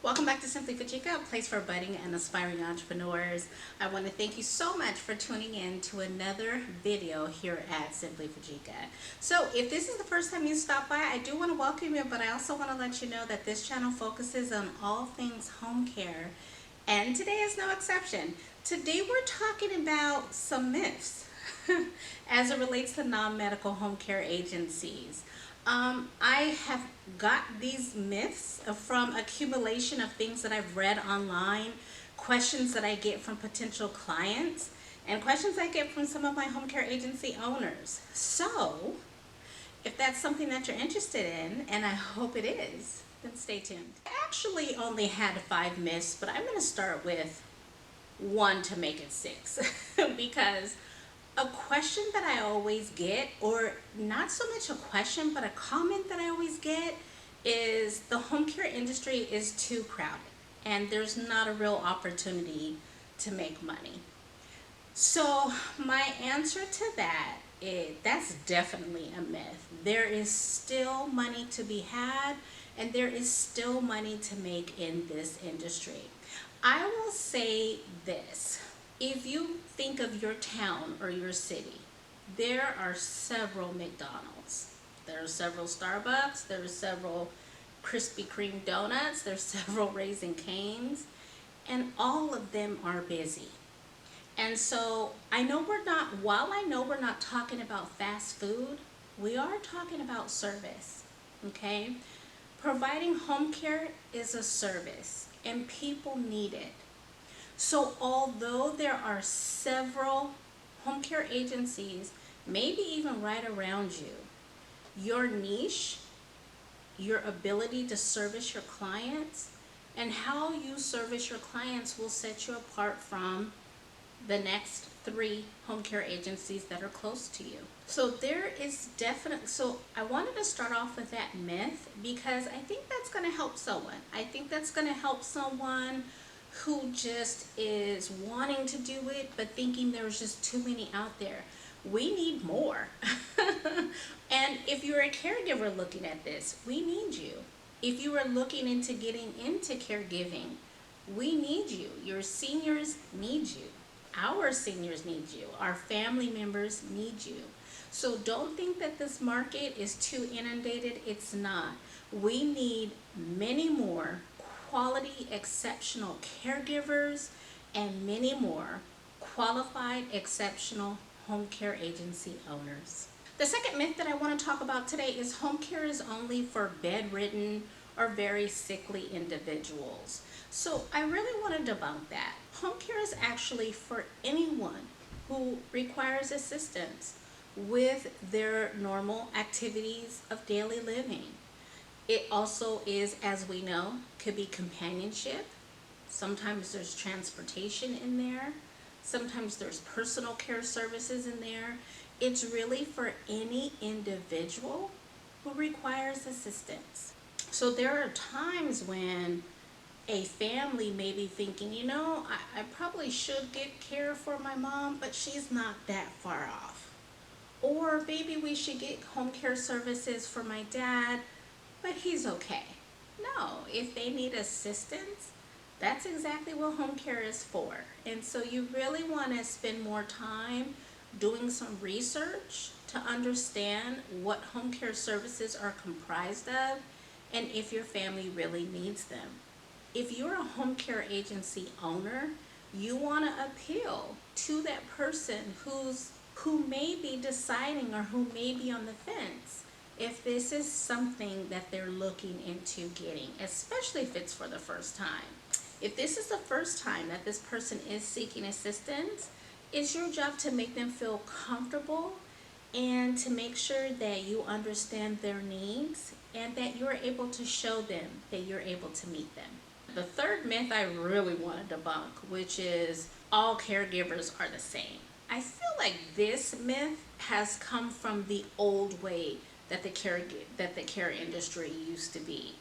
Welcome back to Simply Fujica, a place for budding and aspiring entrepreneurs. I want to thank you so much for tuning in to another video here at Simply Fujica. So if this is the first time you stop by, I do want to welcome you, but I also want to let you know that this channel focuses on all things home care, and today is no exception. Today we're talking about some myths as it relates to non-medical home care agencies. I have got these myths from accumulation of things that I've read online, questions that I get from potential clients, and questions I get from some of my home care agency owners. So, if that's something that you're interested in, and I hope it is, then stay tuned. I actually only had 5 myths, but I'm going to start with one to make it 6 because a question that I always get, or not so much a question, but a comment that I always get, is the home care industry is too crowded and there's not a real opportunity to make money. So my answer to that is that's definitely a myth. There is still money to be had and there is still money to make in this industry. I will say this. If you think of your town or your city, there are several McDonald's. There are several Starbucks. There are several Krispy Kreme donuts. There's several Raising Cane's. And all of them are busy. And so while I know we're not talking about fast food, we are talking about service, okay? Providing home care is a service and people need it. So although there are several home care agencies, maybe even right around you, your niche, your ability to service your clients, and how you service your clients will set you apart from the next 3 home care agencies that are close to you. So so I wanted to start off with that myth because I think that's going to help someone. I think that's going to help someone who just is wanting to do it but thinking there's just too many out there. We need more. And if you're a caregiver looking at this, we need you. If you are looking into getting into caregiving, we need you. Your seniors need you. Our seniors need you. Our family members need you. So don't think that this market is too inundated. It's not. We need many more quality, exceptional caregivers and many more qualified, exceptional home care agency owners. The second myth that I want to talk about today is home care is only for bedridden or very sickly individuals. So I really want to debunk that. Home care is actually for anyone who requires assistance with their normal activities of daily living. It also is, as we know, could be companionship. Sometimes there's transportation in there. Sometimes there's personal care services in there. It's really for any individual who requires assistance. So there are times when a family may be thinking, I probably should get care for my mom, but she's not that far off. Or maybe we should get home care services for my dad, but he's okay. No, if they need assistance, that's exactly what home care is for. And so you really want to spend more time doing some research to understand what home care services are comprised of and if your family really needs them. If you're a home care agency owner, you want to appeal to that person who may be deciding or who may be on the fence if this is something that they're looking into getting, especially if it's for the first time. If this is the first time that this person is seeking assistance, it's your job to make them feel comfortable and to make sure that you understand their needs and that you're able to show them that you're able to meet them. The third myth I really want to debunk, which is all caregivers are the same. I feel like this myth has come from the old way that the care industry used to be.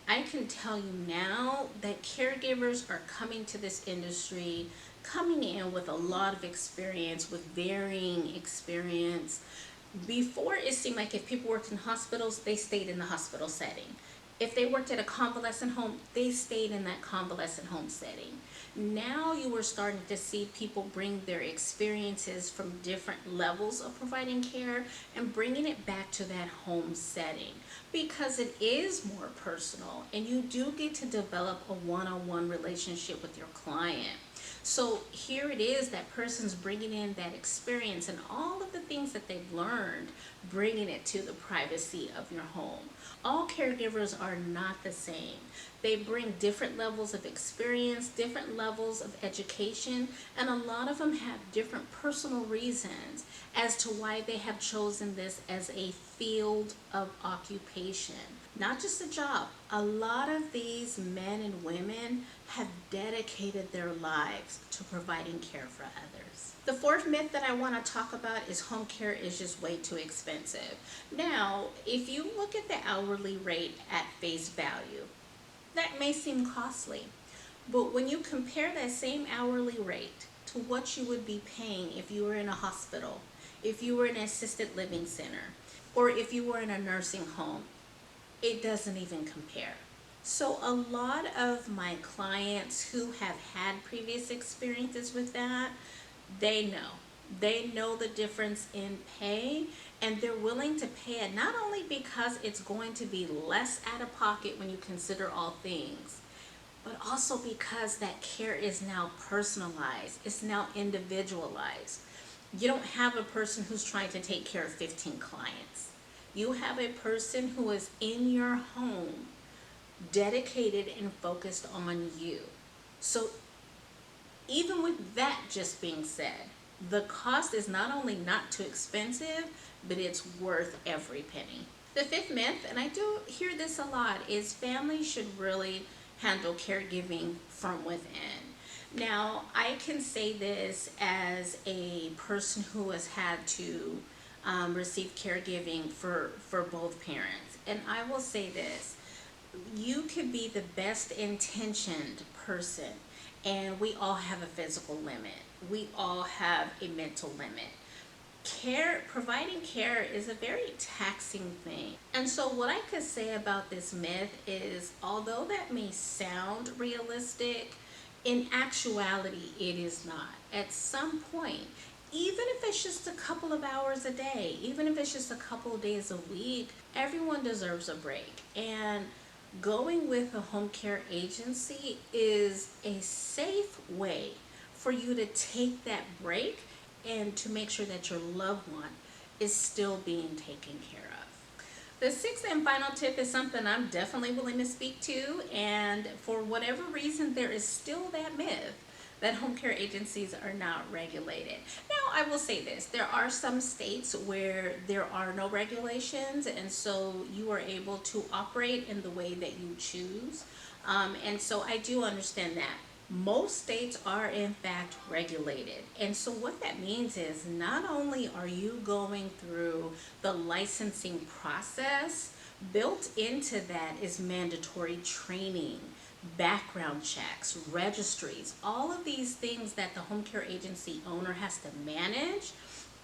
I can tell you now that caregivers are coming to this industry, coming in with a lot of experience, with varying experience. Before, it seemed like if people worked in hospitals, they stayed in the hospital setting. If they worked at a convalescent home, they stayed in that convalescent home setting. Now you were starting to see people bring their experiences from different levels of providing care and bringing it back to that home setting, because it is more personal and you do get to develop a one-on-one relationship with your client. So here it is, that person's bringing in that experience and all of the things that they've learned, bringing it to the privacy of your home. All caregivers are not the same. They bring different levels of experience, different levels of education, and a lot of them have different personal reasons as to why they have chosen this as a field of occupation. Not just a job. A lot of these men and women have dedicated their lives to providing care for others. The fourth myth that I want to talk about is home care is just way too expensive. Now, if you look at the hourly rate at face value, that may seem costly. But when you compare that same hourly rate to what you would be paying if you were in a hospital, if you were in an assisted living center, or if you were in a nursing home, it doesn't even compare. So a lot of my clients who have had previous experiences with that, they know. They know the difference in pay, and they're willing to pay it, not only because it's going to be less out of pocket when you consider all things, but also because that care is now personalized, it's now individualized. You don't have a person who's trying to take care of 15 clients. You have a person who is in your home, dedicated and focused on you. So even with that just being said, the cost is not only not too expensive, but it's worth every penny. The fifth myth, and I do hear this a lot, is families should really handle caregiving from within. Now, I can say this as a person who has had to receive caregiving for both parents. And I will say this, you could be the best intentioned person, and we all have a physical limit. We all have a mental limit. Providing care is a very taxing thing. And so what I could say about this myth is, although that may sound realistic, in actuality it is not. At some point, even if it's just a couple of hours a day, even if it's just a couple of days a week, everyone deserves a break. And going with a home care agency is a safe way for you to take that break and to make sure that your loved one is still being taken care of. The sixth and final tip is something I'm definitely willing to speak to, and for whatever reason, there is still that myth that home care agencies are not regulated. Now, I will say this, there are some states where there are no regulations, and so you are able to operate in the way that you choose. And so I do understand that. Most states are in fact regulated. And so what that means is, not only are you going through the licensing process, built into that is mandatory training, background checks, registries, all of these things that the home care agency owner has to manage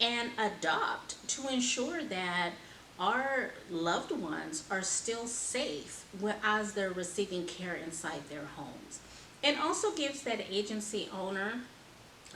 and adopt to ensure that our loved ones are still safe as they're receiving care inside their homes. It also gives that agency owner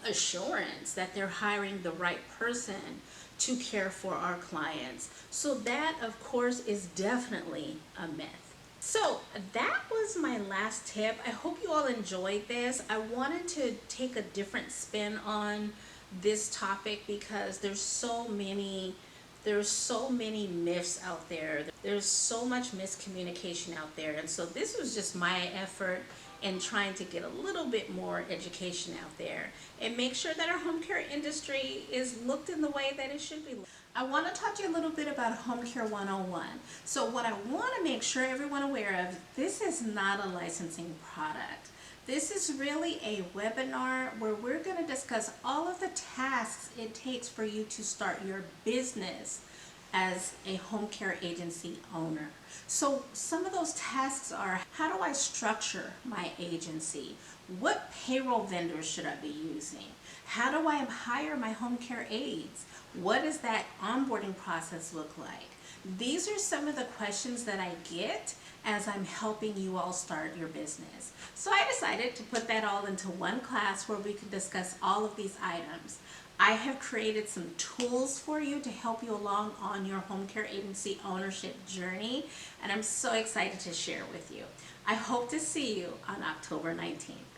assurance that they're hiring the right person to care for our clients. So that, of course, is definitely a myth. So that was my last tip. I hope you all enjoyed this. I wanted to take a different spin on this topic because there's so many myths out there. There's so much miscommunication out there. And so this was just my effort in trying to get a little bit more education out there and make sure that our home care industry is looked in the way that it should be looked. I want to talk to you a little bit about Home Care 101. So what I want to make sure everyone aware of, this is not a licensing product. This is really a webinar where we're going to discuss all of the tasks it takes for you to start your business as a home care agency owner. So some of those tasks are, how do I structure my agency? What payroll vendors should I be using? How do I hire my home care aides? What does that onboarding process look like? These are some of the questions that I get as I'm helping you all start your business. So I decided to put that all into one class where we could discuss all of these items. I have created some tools for you to help you along on your home care agency ownership journey, and I'm so excited to share with you. I hope to see you on October 19th.